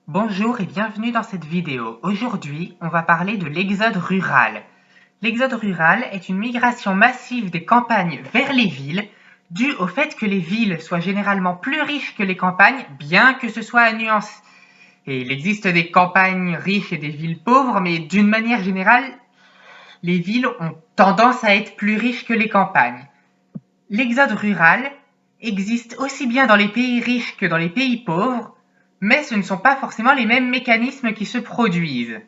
Bonjour et bienvenue dans cette vidéo. Aujourd'hui, on va parler de l'exode rural. L'exode rural est une migration massive des campagnes vers les villes, due au fait que les villes soient généralement plus riches que les campagnes, bien que ce soit à nuance. Et il existe des campagnes riches et des villes pauvres, mais d'une manière générale, les villes ont tendance à être plus riches que les campagnes. L'exode rural existe aussi bien dans les pays riches que dans les pays pauvres, mais ce ne sont pas forcément les mêmes mécanismes qui se produisent.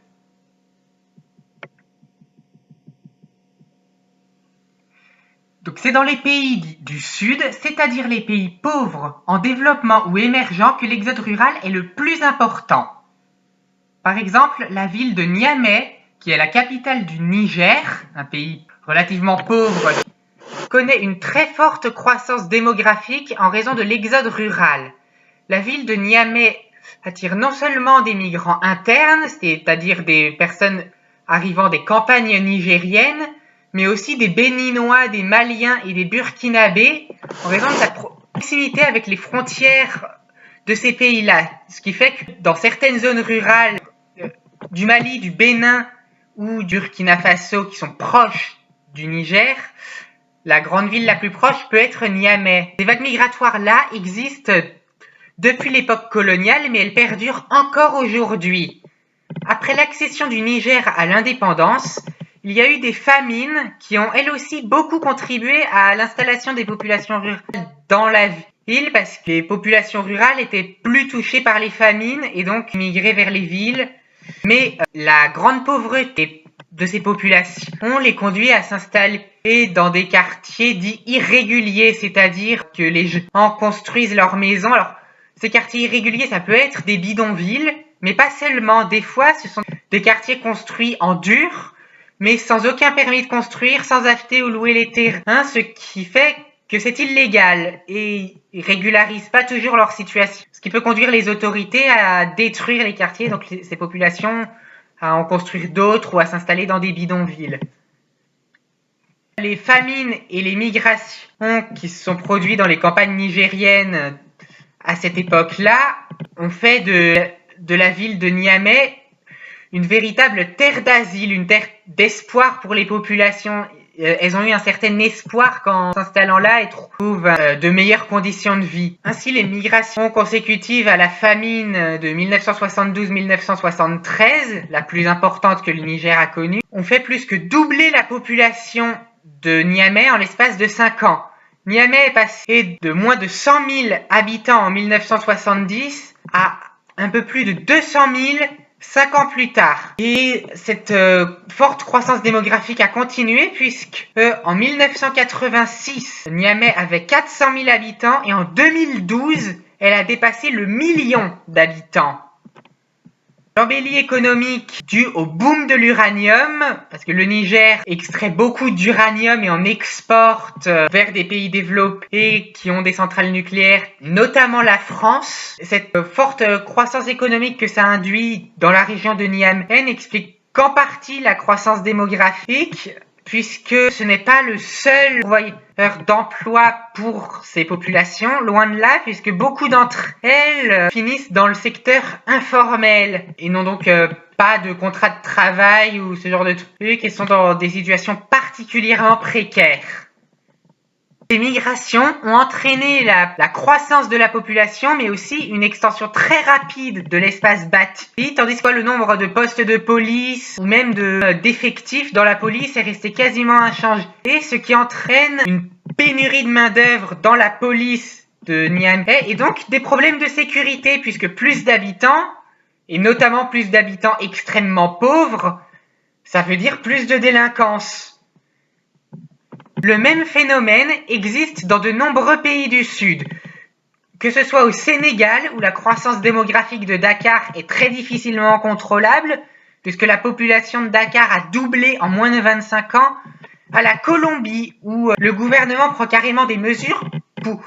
Donc c'est dans les pays du Sud, c'est-à-dire les pays pauvres, en développement ou émergents, que l'exode rural est le plus important. Par exemple, la ville de Niamey, qui est la capitale du Niger, un pays relativement pauvre, connaît une très forte croissance démographique en raison de l'exode rural. La ville de Niamey attire non seulement des migrants internes, c'est-à-dire des personnes arrivant des campagnes nigériennes, mais aussi des Béninois, des Maliens et des Burkinabés, en raison de sa proximité avec les frontières de ces pays-là. Ce qui fait que dans certaines zones rurales du Mali, du Bénin ou du Burkina Faso qui sont proches du Niger, la grande ville la plus proche peut être Niamey. Ces vagues migratoires là existent depuis l'époque coloniale, mais elles perdurent encore aujourd'hui. Après l'accession du Niger à l'indépendance, il y a eu des famines qui ont elles aussi beaucoup contribué à l'installation des populations rurales dans la ville, parce que les populations rurales étaient plus touchées par les famines et donc migraient vers les villes. Mais la grande pauvreté de ces populations les conduit à s'installer dans des quartiers dits irréguliers, c'est-à-dire que les gens construisent leurs maisons. Alors, ces quartiers irréguliers, ça peut être des bidonvilles, mais pas seulement. Des fois, ce sont des quartiers construits en dur, mais sans aucun permis de construire, sans acheter ou louer les terrains, ce qui fait que c'est illégal et ils régularisent pas toujours leur situation. Ce qui peut conduire les autorités à détruire les quartiers, donc ces populations à en construire d'autres ou à s'installer dans des bidonvilles. Les famines et les migrations qui se sont produites dans les campagnes nigériennes à cette époque-là ont fait de la ville de Niamey une véritable terre d'asile, une terre d'espoir pour les populations. Elles ont eu un certain espoir qu'en s'installant là, elles trouvent de meilleures conditions de vie. Ainsi, les migrations consécutives à la famine de 1972-1973, la plus importante que le Niger a connue, ont fait plus que doubler la population de Niamey en l'espace de 5 ans. Niamey est passé de moins de 100 000 habitants en 1970 à un peu plus de 200 000 5 ans plus tard. Et cette forte croissance démographique a continué puisque en 1986, Niamey avait 400 000 habitants et en 2012, elle a dépassé le million d'habitants. L'embellie économique due au boom de l'uranium, parce que le Niger extrait beaucoup d'uranium et en exporte vers des pays développés qui ont des centrales nucléaires, notamment la France. Cette forte croissance économique que ça induit dans la région de Niamey n'explique qu'en partie la croissance démographique, puisque ce n'est pas le seul pourvoyeur d'emploi pour ces populations, loin de là, puisque beaucoup d'entre elles finissent dans le secteur informel et n'ont donc pas de contrat de travail ou ce genre de trucs et sont dans des situations particulièrement précaires. Ces migrations ont entraîné la croissance de la population, mais aussi une extension très rapide de l'espace bâti, tandis que le nombre de postes de police ou même d'effectifs dans la police est resté quasiment inchangé, ce qui entraîne une pénurie de main-d'œuvre dans la police de Niamey et donc des problèmes de sécurité, puisque plus d'habitants, et notamment plus d'habitants extrêmement pauvres, ça veut dire plus de délinquance. Le même phénomène existe dans de nombreux pays du Sud, que ce soit au Sénégal, où la croissance démographique de Dakar est très difficilement contrôlable, puisque la population de Dakar a doublé en moins de 25 ans, à la Colombie, où le gouvernement prend carrément des mesures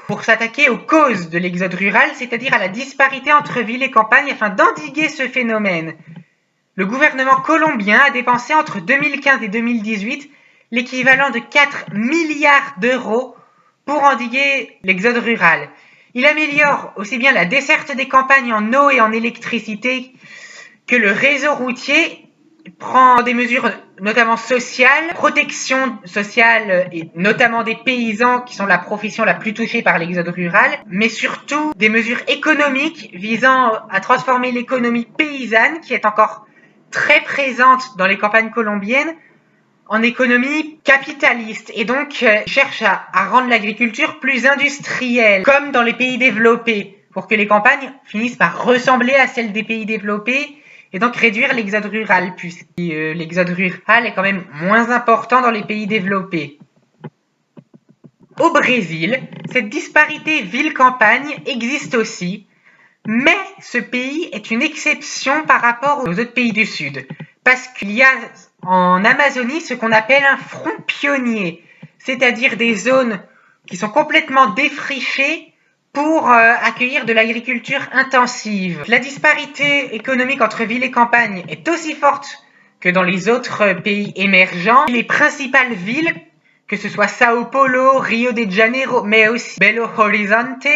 pour s'attaquer aux causes de l'exode rural, c'est-à-dire à la disparité entre villes et campagnes, afin d'endiguer ce phénomène. Le gouvernement colombien a dépensé entre 2015 et 2018 l'équivalent de 4 milliards d'euros pour endiguer l'exode rural. Il améliore aussi bien la desserte des campagnes en eau et en électricité que le réseau routier, prend des mesures notamment sociales, protection sociale et notamment des paysans qui sont la profession la plus touchée par l'exode rural, mais surtout des mesures économiques visant à transformer l'économie paysanne qui est encore très présente dans les campagnes colombiennes en économie capitaliste et donc cherche à rendre l'agriculture plus industrielle, comme dans les pays développés, pour que les campagnes finissent par ressembler à celles des pays développés et donc réduire l'exode rural, puisque l'exode rural est quand même moins important dans les pays développés. Au Brésil, cette disparité ville-campagne existe aussi, mais ce pays est une exception par rapport aux autres pays du Sud, parce qu'il y a en Amazonie ce qu'on appelle un front pionnier, c'est-à-dire des zones qui sont complètement défrichées pour accueillir de l'agriculture intensive. La disparité économique entre ville et campagne est aussi forte que dans les autres pays émergents. Les principales villes, que ce soit Sao Paulo, Rio de Janeiro, mais aussi Belo Horizonte,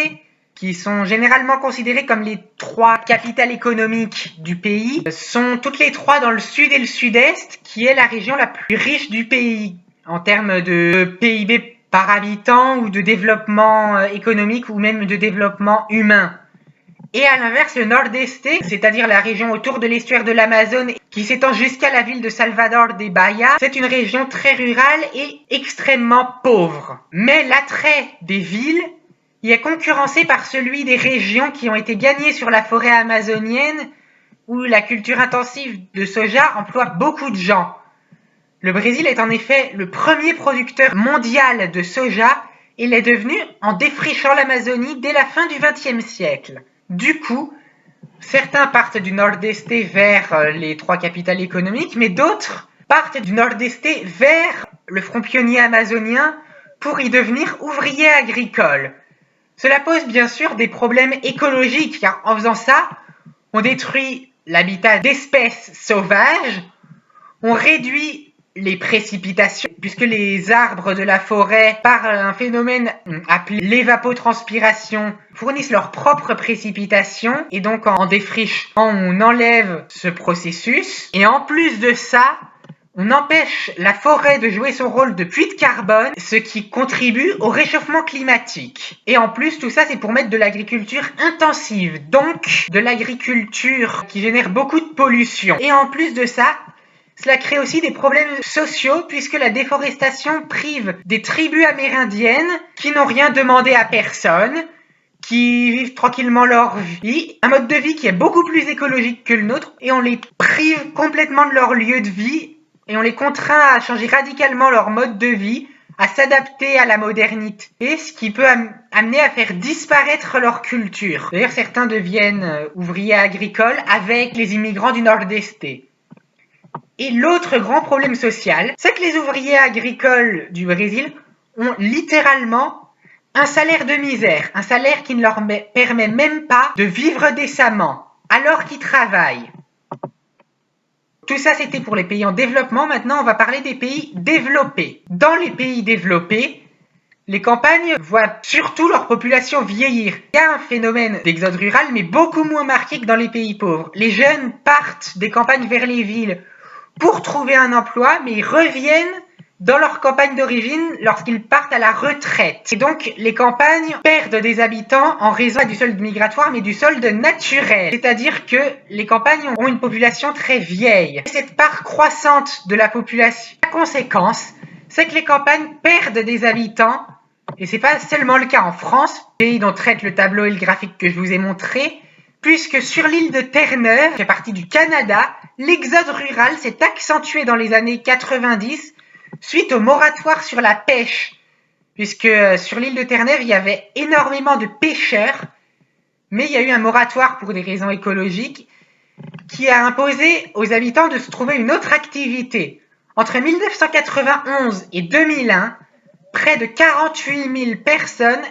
qui sont généralement considérées comme les 3 capitales économiques du pays, sont toutes les 3 dans le sud et le sud-est, qui est la région la plus riche du pays en termes de PIB par habitant ou de développement économique ou même de développement humain. Et à l'inverse, le Nord-Est, c'est-à-dire la région autour de l'estuaire de l'Amazone qui s'étend jusqu'à la ville de Salvador de Bahia, c'est une région très rurale et extrêmement pauvre. Mais l'attrait des villes y est concurrencé par celui des régions qui ont été gagnées sur la forêt amazonienne où la culture intensive de soja emploie beaucoup de gens. Le Brésil est en effet le premier producteur mondial de soja et l'est devenu en défrichant l'Amazonie dès la fin du XXe siècle. Du coup, certains partent du Nord-Est vers les 3 capitales économiques, mais d'autres partent du Nord-Est vers le front pionnier amazonien pour y devenir ouvriers agricoles. Cela pose bien sûr des problèmes écologiques, car en faisant ça, on détruit l'habitat d'espèces sauvages, on réduit les précipitations, puisque les arbres de la forêt, par un phénomène appelé l'évapotranspiration, fournissent leurs propres précipitations, et donc en défrichant, on enlève ce processus. Et en plus de ça, on empêche la forêt de jouer son rôle de puits de carbone, ce qui contribue au réchauffement climatique. Et en plus, tout ça, c'est pour mettre de l'agriculture intensive, donc de l'agriculture qui génère beaucoup de pollution. Et en plus de ça, cela crée aussi des problèmes sociaux puisque la déforestation prive des tribus amérindiennes qui n'ont rien demandé à personne, qui vivent tranquillement leur vie, un mode de vie qui est beaucoup plus écologique que le nôtre, et on les prive complètement de leur lieu de vie et on les contraint à changer radicalement leur mode de vie, à s'adapter à la modernité, ce qui peut amener à faire disparaître leur culture. D'ailleurs, certains deviennent ouvriers agricoles avec les immigrants du Nord-Est. Et l'autre grand problème social, c'est que les ouvriers agricoles du Brésil ont littéralement un salaire de misère, un salaire qui ne leur permet même pas de vivre décemment, alors qu'ils travaillent. Tout ça, c'était pour les pays en développement. Maintenant, on va parler des pays développés. Dans les pays développés, les campagnes voient surtout leur population vieillir. Il y a un phénomène d'exode rural, mais beaucoup moins marqué que dans les pays pauvres. Les jeunes partent des campagnes vers les villes pour trouver un emploi, mais ils reviennent dans leur campagne d'origine lorsqu'ils partent à la retraite. Et donc, les campagnes perdent des habitants en raison du solde migratoire, mais du solde naturel. C'est-à-dire que les campagnes ont une population très vieille. Et cette part croissante de la population, la conséquence, c'est que les campagnes perdent des habitants, et c'est pas seulement le cas en France, pays dont traite le tableau et le graphique que je vous ai montré, puisque sur l'île de Terre-Neuve, qui fait partie du Canada, l'exode rural s'est accentué dans les années 90 suite au moratoire sur la pêche, puisque sur l'île de Terre-Neuve, il y avait énormément de pêcheurs, mais il y a eu un moratoire pour des raisons écologiques qui a imposé aux habitants de se trouver une autre activité. Entre 1991 et 2001, près de 48 000 personnes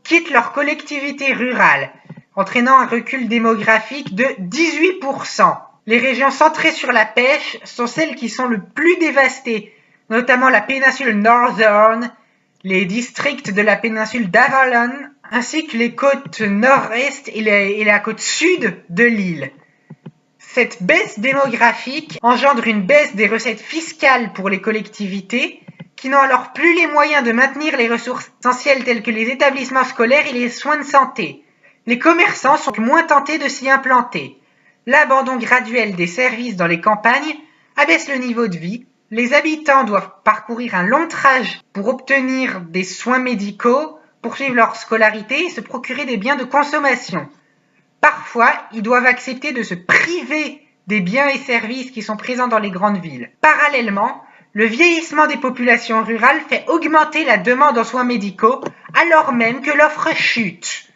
quittent leur collectivité rurale, entraînant un recul démographique de 18%. Les régions centrées sur la pêche sont celles qui sont le plus dévastées, notamment la péninsule Northern, les districts de la péninsule d'Avalon, ainsi que les côtes nord-est et la côte sud de l'île. Cette baisse démographique engendre une baisse des recettes fiscales pour les collectivités, qui n'ont alors plus les moyens de maintenir les ressources essentielles telles que les établissements scolaires et les soins de santé. Les commerçants sont moins tentés de s'y implanter. L'abandon graduel des services dans les campagnes abaisse le niveau de vie. Les habitants doivent parcourir un long trajet pour obtenir des soins médicaux, poursuivre leur scolarité et se procurer des biens de consommation. Parfois, ils doivent accepter de se priver des biens et services qui sont présents dans les grandes villes. Parallèlement, le vieillissement des populations rurales fait augmenter la demande en soins médicaux, alors même que l'offre chute.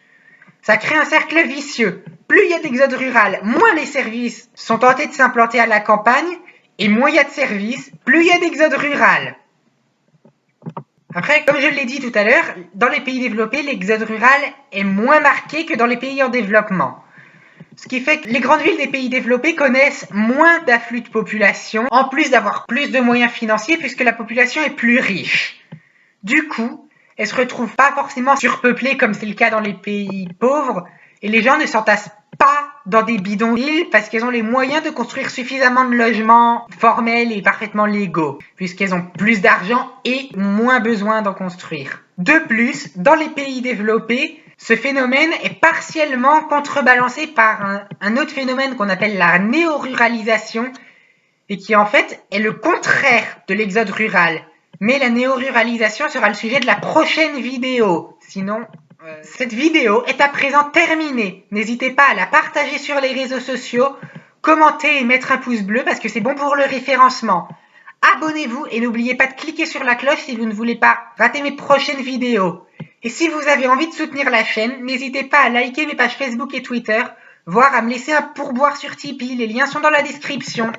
Ça crée un cercle vicieux. Plus il y a d'exode rural, moins les services sont tentés de s'implanter à la campagne, et moins il y a de services, plus il y a d'exode rural. Après, comme je l'ai dit tout à l'heure, dans les pays développés, l'exode rural est moins marqué que dans les pays en développement. Ce qui fait que les grandes villes des pays développés connaissent moins d'afflux de population, en plus d'avoir plus de moyens financiers puisque la population est plus riche. Du coup, elles se retrouvent pas forcément surpeuplées comme c'est le cas dans les pays pauvres, et les gens ne s'entassent pas dans des bidonvilles parce qu'elles ont les moyens de construire suffisamment de logements formels et parfaitement légaux, puisqu'elles ont plus d'argent et moins besoin d'en construire. De plus, dans les pays développés, ce phénomène est partiellement contrebalancé par un autre phénomène qu'on appelle la néoruralisation, et qui en fait est le contraire de l'exode rural. Mais la néoruralisation sera le sujet de la prochaine vidéo. Sinon, cette vidéo est à présent terminée. N'hésitez pas à la partager sur les réseaux sociaux, commenter et mettre un pouce bleu parce que c'est bon pour le référencement. Abonnez-vous et n'oubliez pas de cliquer sur la cloche si vous ne voulez pas rater mes prochaines vidéos. Et si vous avez envie de soutenir la chaîne, n'hésitez pas à liker mes pages Facebook et Twitter, voire à me laisser un pourboire sur Tipeee, les liens sont dans la description.